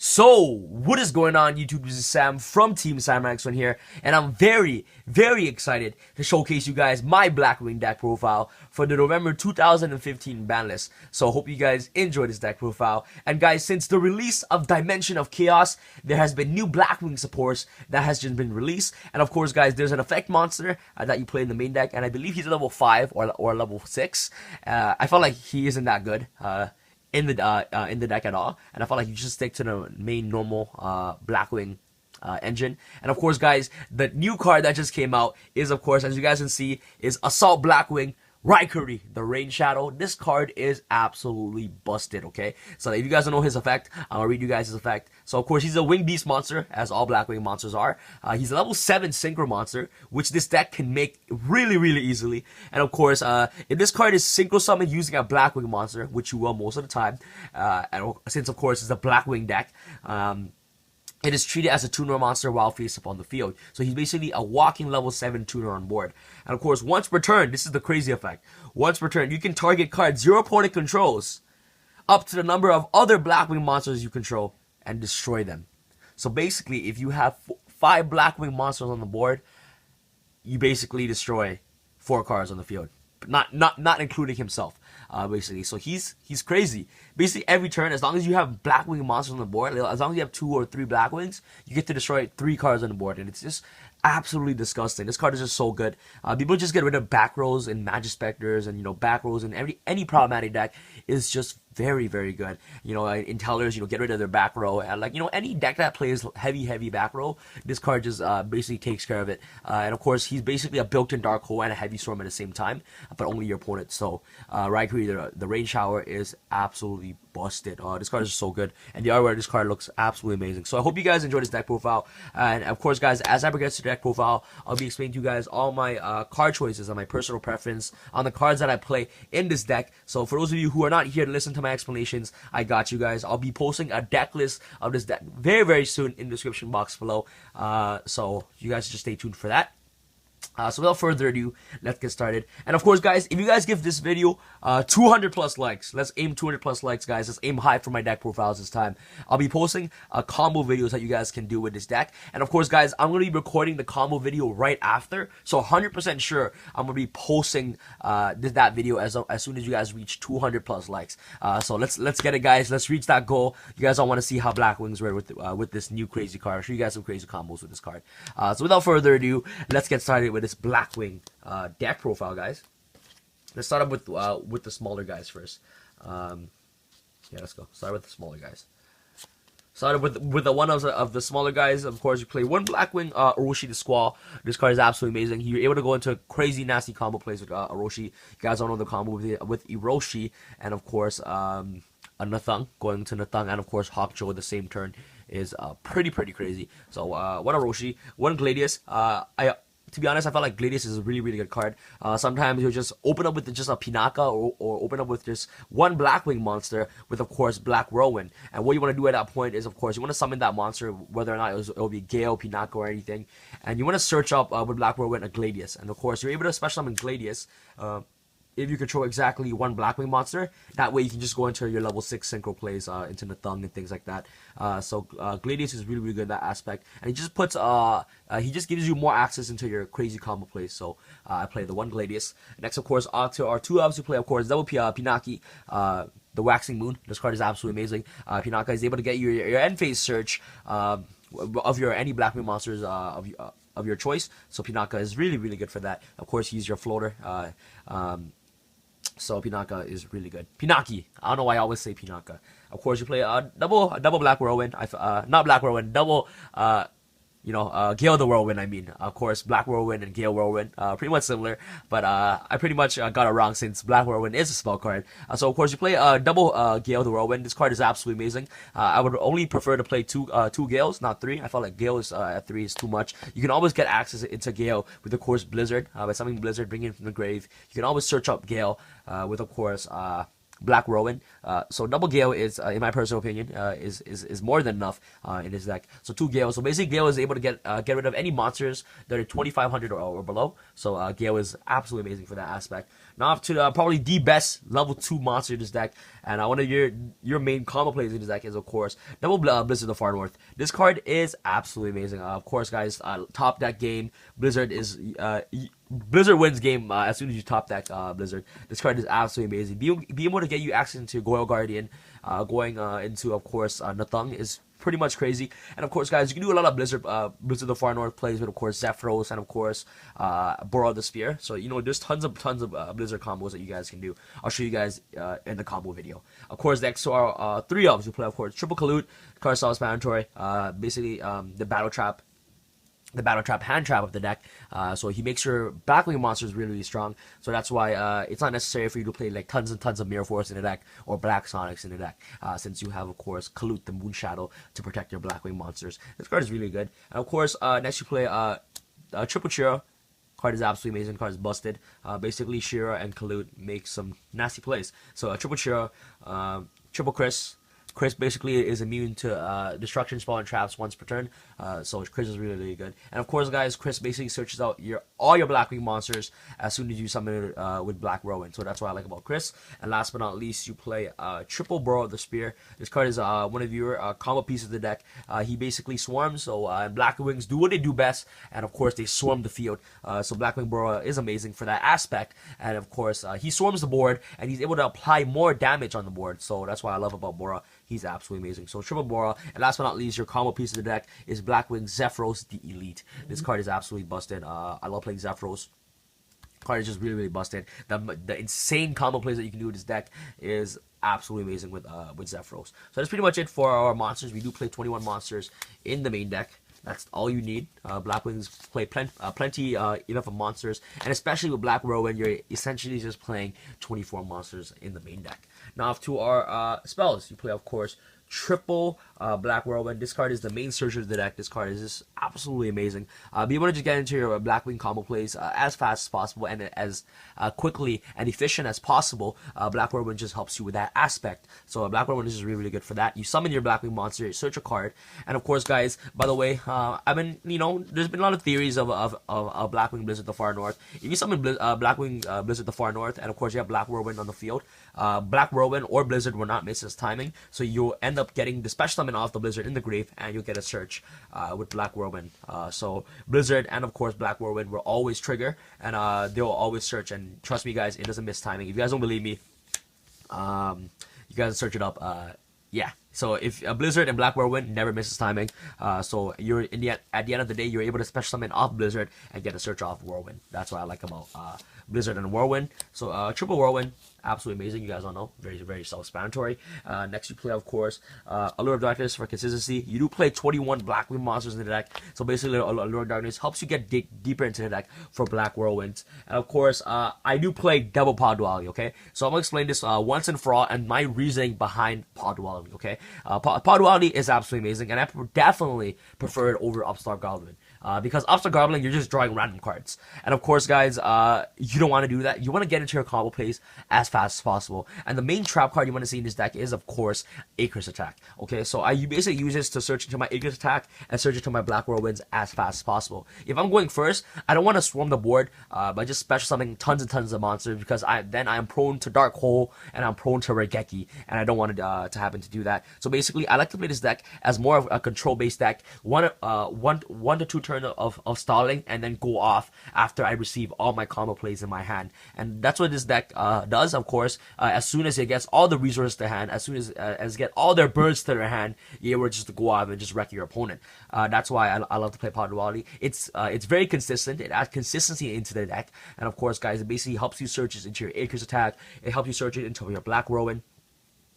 So, what is going on YouTube? This is Sam from Team SamRax1 here, and I'm very excited to showcase you guys my Blackwing deck profile for the November 2015 ban list. So, hope you guys enjoy this deck profile. And guys, since the release of Dimension of Chaos, there has been new Blackwing supports that has just been released. And of course, guys, there's an effect monster that you play in the main deck, and I believe he's a level 5 or level 6. I felt like he isn't that good. In the deck at all, and I felt like you should stick to the main normal Blackwing engine. And of course, guys, the new card that just came out is, of course, as you guys can see, is Assault Blackwing Raikuri, the Rain Shadow. This card is absolutely busted, okay? So if you guys don't know his effect, I'll read you guys his effect. So of course, he's a Wing Beast monster, as all Blackwing monsters are. He's a level 7 Synchro monster, which this deck can make really easily. And of course, if this card is Synchro summoned using a Blackwing monster, which you will most of the time, and since of course it's a Blackwing deck, it is treated as a tuner monster while face up on the field. So he's basically a walking level 7 tuner on board. And of course, once per turn, this is the crazy effect. Once per turn, you can target cards your opponent controls up to the number of other Blackwing monsters you control and destroy them. So basically, if you have 5 Blackwing monsters on the board, you basically destroy 4 cards on the field. Not including himself, basically. So he's crazy. Basically, every turn, as long as you have Blackwing monsters on the board, as long as you have 2 or 3 Blackwings, you get to destroy 3 cards on the board, and it's just absolutely disgusting. This card is just so good. People just get rid of back rows and Magic Specters, and back rows and any problematic deck is just very good. Intellers, get rid of their back row, and any deck that plays heavy back row, this card just basically takes care of it. And of course, he's basically a built-in Dark Hole and a Heavy Storm at the same time, but only your opponent. So Raikuri, the Rain Shower, is absolutely busted. This card is so good, and the artwork of this card looks absolutely amazing. So I hope you guys enjoyed this deck profile, and of course, guys, as I progress to the deck profile, I'll be explaining to you guys all my card choices and my personal preference on the cards that I play in this deck. So for those of you who are not here to listen to my explanations, I got you guys. I'll be posting a deck list of this deck very soon in the description box below. So you guys just stay tuned for that. So without further ado, let's get started. And of course, guys, if you guys give this video 200 plus likes, let's aim 200 plus likes, guys. Let's aim high for my deck profiles this time. I'll be posting combo videos that you guys can do with this deck. And of course, guys, I'm going to be recording the combo video right after. So 100% sure I'm going to be posting that video as soon as you guys reach 200 plus likes. So let's get it, guys. Let's reach that goal. You guys all want to see how Blackwings wear with this new crazy card. I'll show you guys some crazy combos with this card. So without further ado, let's get started with this Blackwing deck profile, guys. Let's start up with the smaller guys first. Yeah, let's go. Start with the smaller guys. Started with the one of the smaller guys. Of course, you play one Blackwing, Orochi the Squall. This card is absolutely amazing. You're able to go into crazy nasty combo plays with Orochi. You guys all know the combo with Orochi, and of course a Nathung, going to Nathung, and of course Hawkjoe the same turn is pretty crazy. So one Orochi, one Gladius. To be honest, I felt like Gladius is a really good card. Sometimes you'll just open up with just a Pinaka or open up with just one Blackwing monster with, of course, Black Whirlwind. And what you want to do at that point is, of course, you want to summon that monster, whether or not it'll be Gale, Pinaka, or anything. And you want to search up with Black Whirlwind a Gladius. And, of course, you're able to special summon Gladius if you control exactly one Blackwing monster. That way you can just go into your level 6 synchro plays into the Thung and things like that. So Gladius is really good in that aspect, and he just puts he just gives you more access into your crazy combo plays. So I play the one Gladius. Next, of course, to our 2 obs, we play, of course, double Pinaki, the Waxing Moon. This card is absolutely amazing. Pinaka is able to get your end phase search of your any Blackwing monsters of your choice. So Pinaka is really good for that. Of course, he's your floater. So Pinaka is really good. Pinaki. I don't know why I always say Pinaka. Of course, you play double Black Whirlwind. Not Black Whirlwind. Double Gale the Whirlwind, I mean. Of course, Black Whirlwind and Gale Whirlwind, pretty much similar, but I pretty much got it wrong since Black Whirlwind is a spell card. So of course, you play double Gale the Whirlwind. This card is absolutely amazing. I would only prefer to play two Gales, not 3. I felt like Gale is at 3 is too much. You can always get access into Gale with, of course, Blizzard. By summoning Blizzard, bringing it from the grave. You can always search up Gale with, of course, Black Whirlwind. So double Gale is, in my personal opinion, is more than enough in his deck. So 2 Gales. So basically, Gale is able to get rid of any monsters that are 2,500 or below. So Gale is absolutely amazing for that aspect. Now up to probably the best level 2 monster in this deck, and one of your main combo plays in this deck is of course Double Blizzard of the Far North. This card is absolutely amazing. Of course, guys, top deck game Blizzard is Blizzard wins game as soon as you top deck Blizzard. This card is absolutely amazing. Being able to get you access into Goyle Guardian, going into of course Nathung is pretty much crazy. And of course, guys, you can do a lot of Blizzard of the Far North plays with of course Zephyros and of course Borough the Spear. So there's tons of Blizzard combos that you guys can do. I'll show you guys in the combo video. Of course, next to our 3 ups, we play of course Triple Kalut, card self-explanatory. Basically the Battle Trap hand trap of the deck, so he makes your Blackwing monsters really, really strong. So that's why it's not necessary for you to play like tons and tons of Mirror Force in the deck or Black Sonics in the deck, since you have of course Kalut the Moon Shadow to protect your Blackwing monsters. This card is really good. And of course, next you play Triple Shira. Card is absolutely amazing. Card is busted. Basically, Shira and Kalut make some nasty plays. So Triple Shira, Triple Chris. Chris basically is immune to destruction spell and traps once per turn, so Chris is really, really good. And of course, guys, Chris basically searches out all your Blackwing monsters as soon as you summon it with Black Rowan. So that's what I like about Chris. And last but not least, you play Triple Borough of the Spear. This card is one of your combo pieces of the deck. He basically swarms, so Blackwings do what they do best, and of course they swarm the field. So Blackwing Borough is amazing for that aspect, and of course he swarms the board and he's able to apply more damage on the board. So that's what I love about Borough. He's absolutely amazing. So Triple Borough, and last but not least, your combo piece of the deck is Blackwing Zephyros the Elite. This card is absolutely busted. I love playing Zephyros. Card is just really, really busted. The insane combo plays that you can do with this deck is absolutely amazing with Zephyros. So that's pretty much it for our monsters. We do play 21 monsters in the main deck. That's all you need. Blackwings play plenty enough of monsters, and especially with Black Rowan, you're essentially just playing 24 monsters in the main deck. Now, to our spells, you play, of course, Triple Black Whirlwind. This card is the main searcher of the deck. This card is just absolutely amazing. Be able to just get into your Blackwing combo plays as fast as possible and as quickly and efficient as possible. Black Whirlwind just helps you with that aspect. So Black Whirlwind is just really, really good for that. You summon your Blackwing monster, you search a card, and of course, guys, by the way, I've been, there's been a lot of theories of Blackwing Blizzard the Far North. If you summon Blackwing Blizzard the Far North, and of course you have Black Whirlwind on the field, Black Whirlwind or Blizzard will not miss his timing, so you'll end up getting the special summon off the Blizzard in the grave, and you'll get a search with Black Whirlwind. So Blizzard and of course Black Whirlwind will always trigger, and they'll always search. And trust me, guys, it doesn't miss timing. If you guys don't believe me, you guys search it up. Yeah. So if Blizzard and Black Whirlwind never misses timing, so you're at the end of the day, you're able to special summon off Blizzard and get a search off Whirlwind. That's what I like about Blizzard and Whirlwind. So Triple Whirlwind, absolutely amazing. You guys all know, very, very self-explanatory. Next you play, of course, Allure of Darkness for consistency. You do play 21 Blackwing monsters in the deck, so basically Allure of Darkness helps you get deeper into the deck for Black Whirlwinds. And of course, I do play double Pod Duality, okay? So I'm gonna explain this once and for all, and my reasoning behind Pod Duality, okay? Pod Duality is absolutely amazing, and I definitely prefer it over Upstart Goblin. Because Upstart Goblin, you're just drawing random cards. And of course, guys, you don't want to do that. You want to get into your combo plays as fast as possible. And the main trap card you want to see in this deck is, of course, Acre's Attack. Okay, so I basically use this to search into my Acre's Attack and search into my Black Whirlwinds as fast as possible. If I'm going first, I don't want to swarm the board by just special summoning tons and tons of monsters, because then I am prone to Dark Hole and I'm prone to Regeki, and I don't want it to happen to do that. So basically, I like to play this deck as more of a control-based deck. One to two turns of stalling, and then go off after I receive all my combo plays in my hand. And that's what this deck does, of course. As soon as it gets all the resources to hand, as soon as get all their birds to their hand, you're able just to go off and just wreck your opponent. That's why I love to play Pod Duality. It's very consistent. It adds consistency into the deck, and of course, guys, it basically helps you search it into your Acre's Attack. It helps you search it into your Black Whirlwind.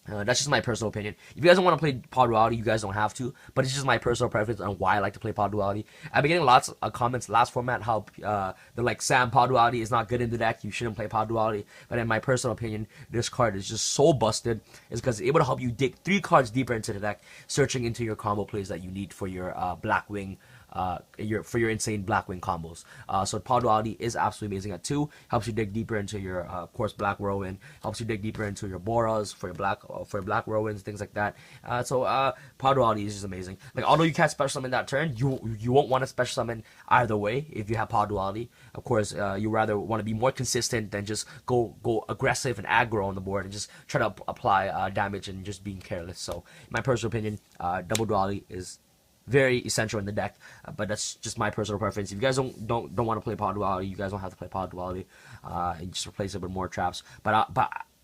That's just my personal opinion. If you guys don't want to play Pod Duality, you guys don't have to, but it's just my personal preference on why I like to play Pod Duality. I've been getting lots of comments last format how they're like, Sam, Pod Duality is not good in the deck, you shouldn't play Pod Duality. But in my personal opinion, this card is just so busted. It's because it's able to help you dig 3 cards deeper into the deck, searching into your combo plays that you need for your Blackwing for your insane Blackwing combos. So power duality is absolutely amazing at 2. Helps you dig deeper into your of course Black Rowan. Helps you dig deeper into your Boroughs for your Black Rowans, things like that. Power duality is just amazing. Like although you can't special summon that turn, you won't want to special summon either way if you have power duality. Of course, you rather want to be more consistent than just go aggressive and aggro on the board and just try to apply damage and just being careless. So, in my personal opinion, double duality is very essential in the deck, but that's just my personal preference. If you guys don't want to play power duality, you guys don't have to play power duality, and just replace it with more traps. But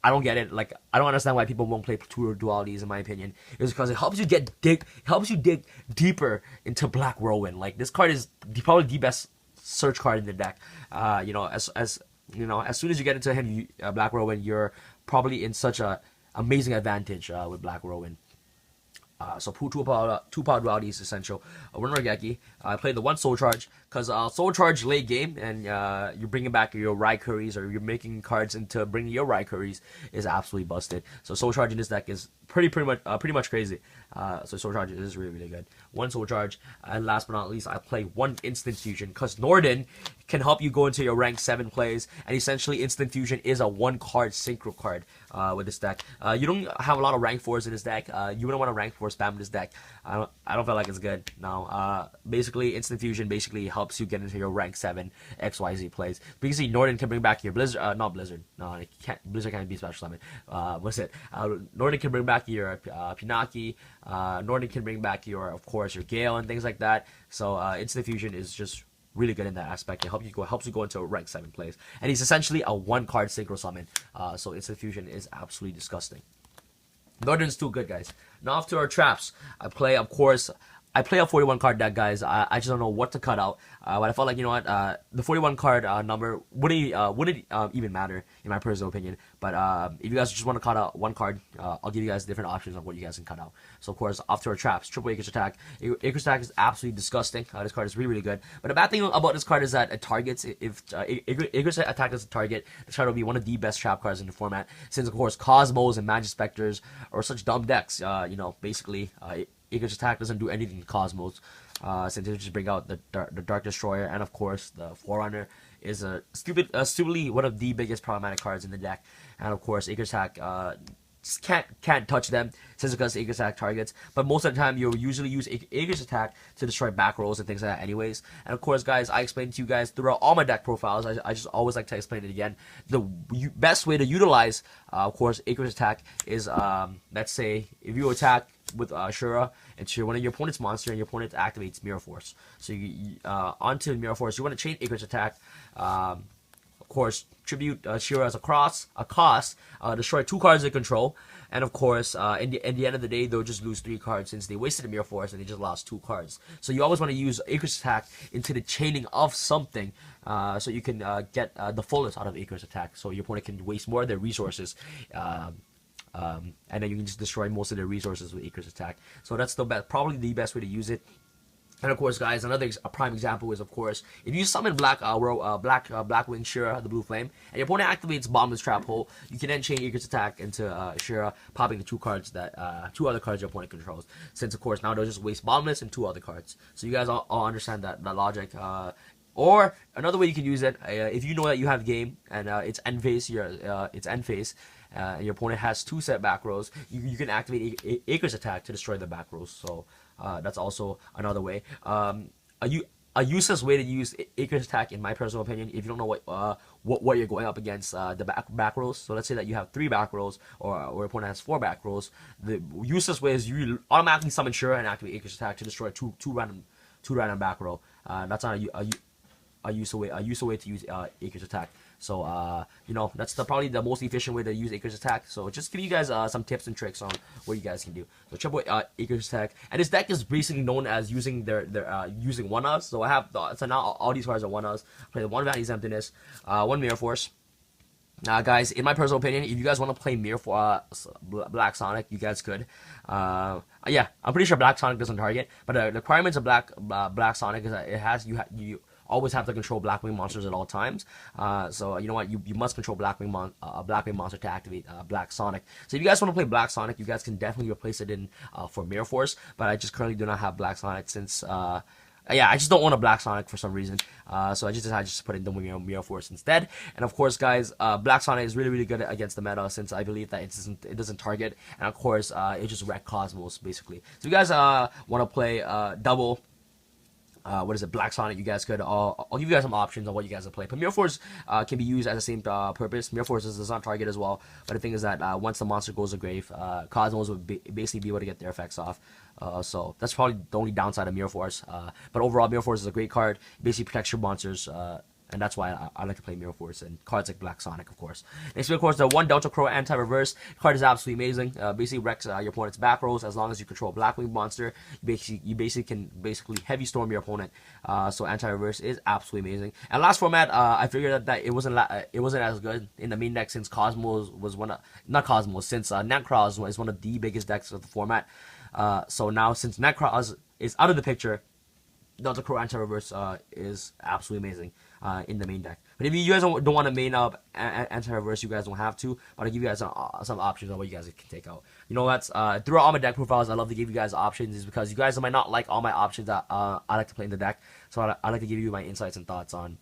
I don't get it. Like I don't understand why people won't play two dualities. In my opinion, it's because it helps you dig deeper into Black Rowan. Like this card is probably the best search card in the deck. As soon as you get into him, Black Rowan, you're probably in such a amazing advantage with Black Rowan. So two power duality is essential. One Regeki. I played the one Soul Charge because Soul Charge late game and you're bringing back your Raikuris or you're making cards into bringing your Raikuris is absolutely busted. So Soul Charge in this deck is pretty much crazy. So Soul Charge is really good. One Soul Charge, and last but not least, I play one Instant Fusion because Norden can help you go into your rank 7 plays, and essentially Instant Fusion is a 1-card synchro card with this deck. You don't have a lot of rank 4s in this deck. You wouldn't want to rank 4 spam this deck. I don't feel like it's good. No. Basically, Instant Fusion basically helps you get into your rank 7 XYZ plays. Because Norden can bring back your Blizzard, not Blizzard. No, it can't. Blizzard can't be special summon. What's it? Norden can bring back your Pinaki. Norden can bring back of course, your Gale and things like that. So Instant Fusion is just really good in that aspect. It helps you go into rank 7 plays, and he's essentially a 1-card synchro summon. So Instant Fusion is absolutely disgusting. Norden's too good, guys. Now off to our traps. I play a 41 card deck, guys. I just don't know what to cut out. But I felt like, the 41 card number wouldn't even matter in my personal opinion. But if you guys just want to cut out one card, I'll give you guys different options on what you guys can cut out. So of course, off to our traps. Triple Acreage Attack. Acreage Attack is absolutely disgusting. This card is really good. But the bad thing about this card is that it targets, if Acreage Attack doesn't target, this card will be one of the best trap cards in the format. Since of course Cosmos and Magic Specters are such dumb decks. Basically. Acreage Attack doesn't do anything to Cosmos, since it just bring out the Dark Destroyer, and of course the Forerunner is stupidly one of the biggest problematic cards in the deck, and of course Acreage Attack can't touch them since because Acreage Attack targets, but most of the time you'll usually use Acreage Attack to destroy back rolls and things like that anyways. And of course, guys, I explained to you guys throughout all my deck profiles. I just always like to explain it again. The best way to utilize, of course, Acreage Attack is, let's say if you attack with Shura into one of your opponent's monster and your opponent activates Mirror Force. So onto Mirror Force, you want to chain Acreage Attack. Of course, tribute Shura as a cost, destroy 2 cards they control, and of course, in the end of the day, they'll just lose 3 cards since they wasted a Mirror Force and they just lost 2 cards. So you always want to use Acreage Attack into the chaining of something, so you can get the fullest out of Acreage Attack. So your opponent can waste more of their resources. And then you can just destroy most of their resources with Acreage Attack. So that's probably the best way to use it. And of course, guys, a prime example is, of course, if you summon Blackwing Shura, the Blue Flame, and your opponent activates Bottomless Trap Hole, you can then chain Acreage Attack into Shura, popping the 2 other cards your opponent controls. Since, of course, now they'll just waste Bottomless and 2 other cards. So you guys all understand that logic. Or another way you can use it, if you know that you have game and it's end phase, and your opponent has 2 set back rows, you can activate Acreage Attack to destroy the back rows. So that's also another way. A useless way to use Acreage Attack, in my personal opinion, if you don't know what you're going up against, the back rows. So let's say that you have 3 back rows, or your opponent has 4 back rows. The useless way is you automatically summon Shura and activate Acreage Attack to destroy two random back row. That's not a useful way to use Acreage Attack. So that's probably the most efficient way to use Acreage Attack. So just give you guys some tips and tricks on what you guys can do. So triple Acreage Attack, and this deck is basically known as using using 1-ofs. So I have so now all these cards are 1-ofs. Play the 1 Vanity's Emptiness, 1 Mirror Force. Guys, in my personal opinion, if you guys want to play Mirror for Black Sonic, you guys could. Yeah, I'm pretty sure Black Sonic doesn't target, but the requirements of Black Sonic is that you always have to control Blackwing monsters at all times. So you know what, you must control Blackwing monster to activate Black Sonic. So if you guys want to play Black Sonic, you guys can definitely replace it in for Mirror Force. But I just currently do not have Black Sonic since Yeah, I just don't want a Black Sonic for some reason. So I just decided to put in the Mirror Force instead. And of course, guys, Black Sonic is really, really good against the meta since I believe that it doesn't target. And of course, it just wreck Cosmos, basically. So if you guys want to play double what is it, Black Sonic, you guys could, I'll give you guys some options on what you guys will play. But Mirror Force can be used as the same purpose. Mirror Force does not target as well, but the thing is that once the monster goes to grave, Cosmos would basically be able to get their effects off. So that's probably the only downside of Mirror Force. But overall, Mirror Force is a great card. It basically protects your monsters. And that's why I like to play Mirror Force and cards like Black Sonic, of course. Next, of course, the one Delta Crow anti-reverse card is absolutely amazing. Basically wrecks your opponent's back rows as long as you control a Blackwing monster. You basically can heavy storm your opponent. So anti-reverse is absolutely amazing. And last format, I figured that it wasn't as good in the main deck since Cosmos was since Necros is one of the biggest decks of the format. So now since Necros is out of the picture, Delta Crow anti-reverse is absolutely amazing in the main deck. But if you guys don't want to main up anti-reverse, you guys don't have to. But I'll give you guys some options on what you guys can take out. You know, that's throughout all my deck profiles, I love to give you guys options, is because you guys might not like all my options that I like to play in the deck. So I like to give you my insights and thoughts on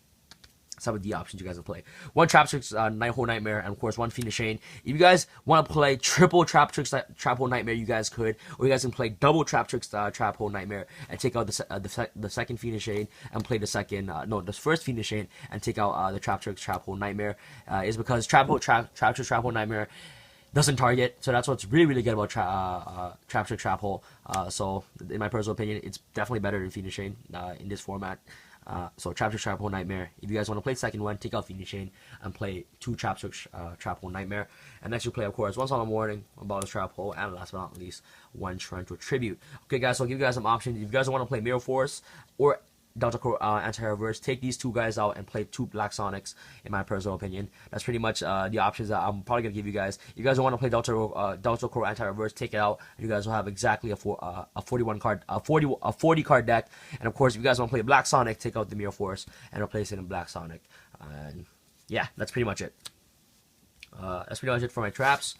some of the options you guys will play. One Trap Tricks Night Hole Nightmare, and of course one Fiend of Shane. If you guys want to play triple Trap Tricks Trap Hole Nightmare, you guys could, or you guys can play double Trap Tricks Trap Hole Nightmare and take out the second Fiend of Shane and play the first Fiend of Shane and take out the Trap Tricks Trap Hole Nightmare. Is because Trap Tricks Trap Hole Nightmare doesn't target, so that's what's really, really good about Trap Trick Trap Hole. So in my personal opinion, it's definitely better than Fiend of Shane in this format. So Trap Trick Trap Hole Nightmare. If you guys want to play the second one, take out Fiend of Shane and play two Trap Trick Trap Hole Nightmare. And next you play, of course, one Solemn Warning, one Ballast Trap Hole, and last but not least, one Torrential Tribute. Okay, guys, so I'll give you guys some options. If you guys want to play Mirror Force or Delta Crow anti-reverse, take these two guys out and play two Black Sonics, in my personal opinion. That's pretty much the options that I'm probably going to give you guys. If you guys want to play Delta Crow anti-reverse, take it out. You guys will have exactly a 40 card deck. And of course, if you guys want to play Black Sonic, take out the Mirror Force and replace it in Black Sonic. And yeah, that's pretty much it. That's pretty much it for my traps.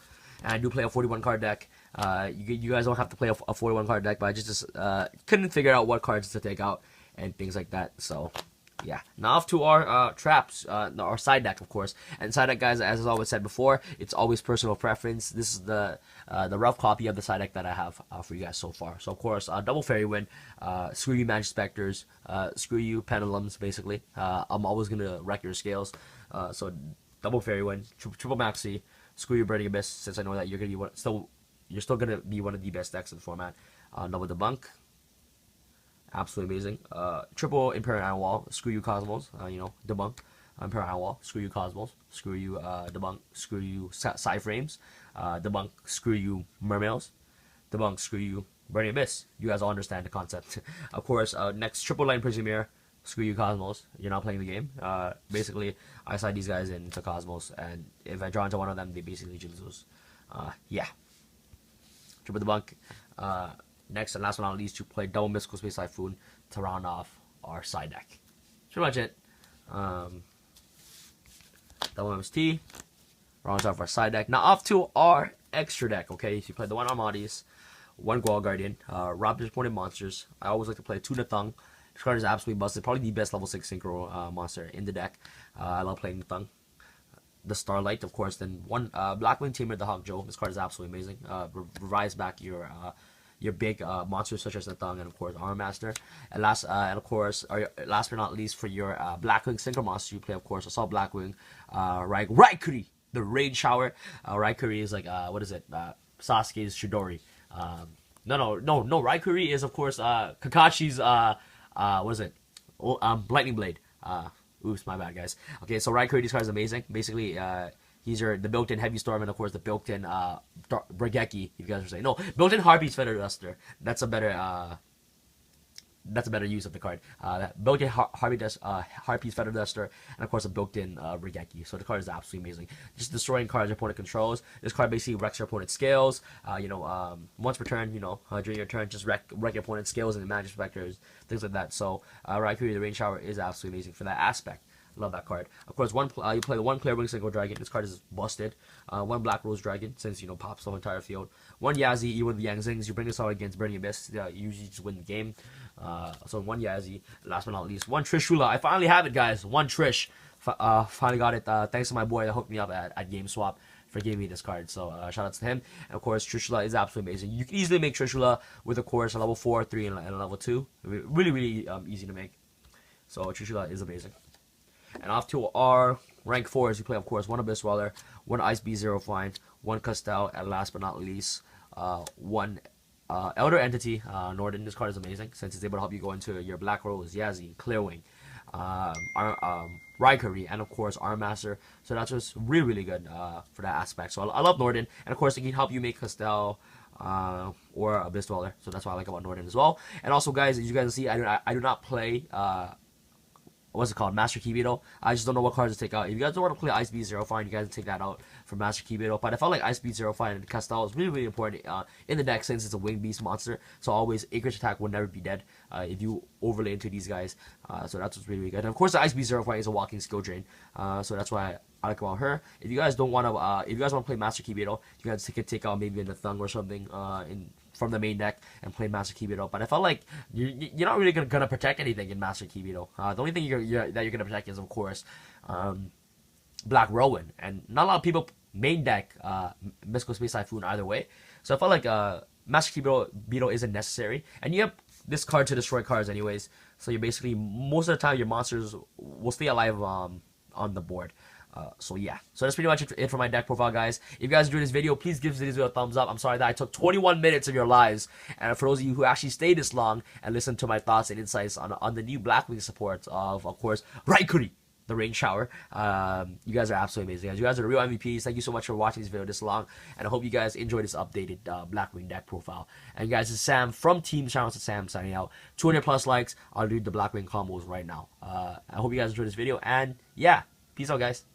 And I do play a 41 card deck. You guys don't have to play a 41 card deck, but I just couldn't figure out what cards to take out and things like that. So yeah, now off to our traps, our side deck, of course. And side deck, guys, as I always said before, it's always personal preference. This is the rough copy of the side deck that I have for you guys so far. So of course, double Fairy Wind, screw you Magic Specters, screw you Pendulums, basically. I'm always gonna wreck your scales. So double Fairy Wind, triple Maxi, screw you Burning Abyss, since I know that you're still gonna be one of the best decks in the format. Double Debunk. Absolutely amazing. Triple Imperial Iron Wall, screw you Cosmos, debunk. Imperial Iron Wall, screw you Cosmos, screw you debunk, screw you Psyframes, debunk, screw you Mermails, debunk, screw you Burning Abyss. You guys all understand the concept. Of course, next Triple Line Prison Mirror, screw you Cosmos. You're not playing the game. Basically, I slide these guys into Cosmos, and if I draw into one of them, they basically just lose. Yeah. Triple Debunk. Next and last but not least, to play double Mystical Space Typhoon to round off our side deck. That's pretty much it. Double MST rounds off our side deck. Now off to our extra deck. Okay, so you play the one Armades, one Gual Guardian, rob disappointed monsters. I always like to play two Nathung. This card is absolutely busted. Probably the best level 6 synchro monster in the deck. I love playing Nathung. The Starlight, of course. Then one Blackwing Tamer, the Hawkjoe. This card is absolutely amazing. Revives back your big monsters such as the Nathung and of course Armor Master. And last but not least, for your Blackwing Synchro monster, you play of course Assault Blackwing, Raikuri, the Rain Shower. Raikuri is like what is it? Sasuke's Chidori. No. Raikuri is of course Kakashi's what is it? Lightning Blade. Oops, my bad, guys. Okay, so Raikuri, this card is amazing. Basically, he's the built-in Heavy Storm and of course the built-in Brigeki. If you guys are saying no, built-in Harpy's Feather Duster. That's a better use of the card. Built-in Harpy's Feather Duster and of course a built-in Brigeki. So the card is absolutely amazing. Just destroying cards your opponent controls. This card basically wrecks your opponent's scales. Once per turn, during your turn, just wreck your opponent's scales and Magic Specters, things like that. So Raikuri, the Rain Shower, is absolutely amazing for that aspect. Love that card. Of course, you play the one Clearwing Single Dragon. This card is busted. One Black Rose Dragon, since, pops the whole entire field. One Yazi, you win the Yang Zings. You bring this out against Burning Abyss. You usually just win the game. So one Yazi. Last but not least, one Trishula. I finally have it, guys. One Trish. Finally got it. Thanks to my boy that hooked me up at GameSwap for giving me this card. So shout out to him. And of course, Trishula is absolutely amazing. You can easily make Trishula with, of course, a level 4, 3, and a level 2. Really, really easy to make. So Trishula is amazing. And off to our rank 4s. You play, of course, one Abyss Dweller, one Ice Beast Zero Flying, one Castell, and last but not least, one Elder Entity. Norden. This card is amazing since it's able to help you go into your Black Rose, Yazi, Clearwing, Raikari, and of course Armmaster. So that's just really, really good for that aspect. So I love Norden, and of course it can help you make Castell or Abyss Dweller. So that's what I like about Norden as well. And also, guys, as you guys see, I do not play what's it called, Master Key Beetle. I just don't know what cards to take out. If you guys don't want to play Ice Beast Zero Fine, you guys can take that out for Master Key Beetle. But I felt like Ice Beast Zero Fine and Castell is really, really important in the deck since it's a Wing Beast monster. So always Acreage Attack will never be dead if you overlay into these guys. So that's what's really, really good. And of course, the Ice Beast Zero Fine is a walking skill drain. So that's why I like about her. If you guys don't want to, if you guys want to play Master Key Beetle, you guys can take out maybe in the Thung or something from the main deck and play Master Key Beetle. But I felt like you're not really gonna protect anything in Master Key Beetle. The only thing that you're gonna protect is, of course, Black Rowan, and not a lot of people main deck Mystical Space Typhoon either way. So I felt like Master Key Beetle isn't necessary, and you have this card to destroy cards anyways. So you're basically, most of the time your monsters will stay alive on the board. So yeah, so that's pretty much it for my deck profile, guys. If you guys enjoyed this video, please give this video a thumbs up. I'm sorry that I took 21 minutes of your lives, and for those of you who actually stayed this long and listened to my thoughts and insights on the new Blackwing support of course, Raikuri, the Rain Shower. You guys are absolutely amazing, guys. You guys are the real MVPs. Thank you so much for watching this video this long, and I hope you guys enjoy this updated Blackwing deck profile. And guys, this is Sam from Team. Shout out to Sam signing out. 200 plus likes. I'll do the Blackwing combos right now. I hope you guys enjoyed this video, and yeah, peace out, guys.